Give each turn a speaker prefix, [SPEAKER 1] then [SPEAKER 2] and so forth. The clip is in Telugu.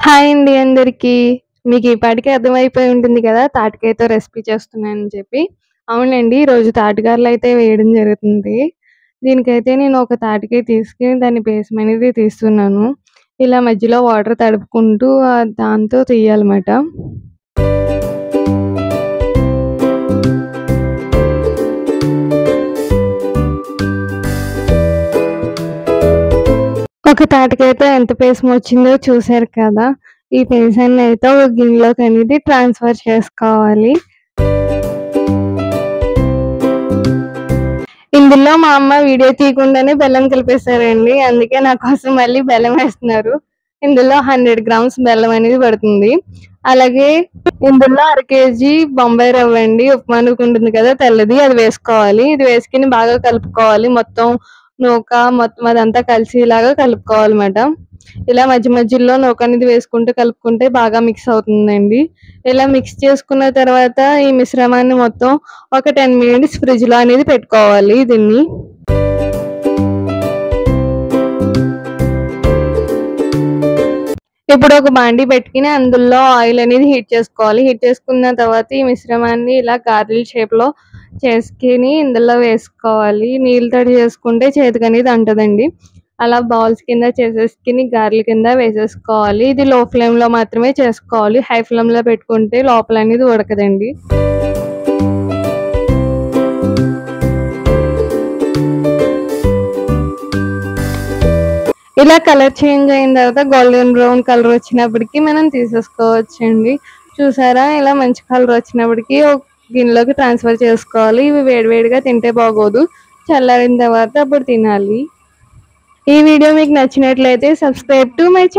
[SPEAKER 1] హాయ్ అండి అందరికీ. మీకు ఈ పాటికే అర్థమైపోయి ఉంటుంది కదా! తాటికాయతో రెసిపీ చేస్తున్నానని చెప్పి. అవునండి. ఈరోజు తాటిగారులైతే వేయడం జరుగుతుంది. దీనికైతే నేను ఒక తాటికాయ తీసుకొని దాని పేసం అనేది తీస్తున్నాను. ఇలా మధ్యలో వాటర్ తడుపుకుంటూ దాంతో తీయాలన్నమాట. ఒక తాటికాయతో ఎంత పేసం వచ్చిందో చూసారు కదా! ఈ పేసాన్ని అయితే ఒక గిన్నెలోకి అనేది ట్రాన్స్‌ఫర్ చేసుకోవాలి. ఇందులో మా అమ్మ వీడియో తీయకుండానే బెల్లం కలిపేశారండి. అందుకే నా కోసం మళ్ళీ బెల్లం వేస్తున్నారు. ఇందులో 100 గ్రామ్స్ బెల్లం అనేది పడుతుంది. అలాగే ఇందులో అర కేజీ బొంబాయి రవ్వ అండి. ఉప్మా నూక ఉంటుంది కదా తెల్లది, అది వేసుకోవాలి. ఇది వేసుకొని బాగా కలుపుకోవాలి. మొత్తం నూక మొత్తం అదంతా కలిసేలాగా కలుపుకోవాలన్నమాట. ఇలా మధ్య మధ్యలో నూక అనేది వేసుకుంటూ కలుపుకుంటే బాగా మిక్స్ అవుతుందండి. ఇలా మిక్స్ చేసుకున్న తర్వాత ఈ మిశ్రమాన్ని మొత్తం ఒక 10 మినిట్స్ ఫ్రిడ్జ్‌లో అనేది పెట్టుకోవాలి దీన్ని. ఇప్పుడు ఒక బాండీ పెట్టుకొని అందులో ఆయిల్ అనేది హీట్ చేసుకోవాలి. హీట్ చేసుకున్న తర్వాత ఈ మిశ్రమాన్ని ఇలా గారెల షేప్‌లో చేసుకొని ఇందులో వేసుకోవాలి. నీళ్ళతోటి చేసుకుంటే చేతికనేది అంటదండి. అలా బాల్స్ కింద చేసేసుకొని గారెల కింద వేసేసుకోవాలి. ఇది లో ఫ్లేమ్‌లో మాత్రమే చేసుకోవాలి. హై ఫ్లేమ్‌లో పెట్టుకుంటే లోపల అనేది ఉడకదండి. ఇలా కలర్ చేంజ్ అయిన తర్వాత గోల్డెన్ బ్రౌన్ కలర్ వచ్చినప్పటికి మనం తీసేసుకోవచ్చండి. చూసారా ఇలా మంచి కలర్ వచ్చినప్పటికి ఒక గిన్నెలోకి ట్రాన్స్‌ఫర్ చేసుకోవాలి. ఇవి వేడివేడిగా తింటే బాగోదు. చల్లారిన తర్వాత అప్పుడు తినాలి. ఈ వీడియో మీకు నచ్చినట్లయితే సబ్స్క్రైబ్ టు మై ఛానల్.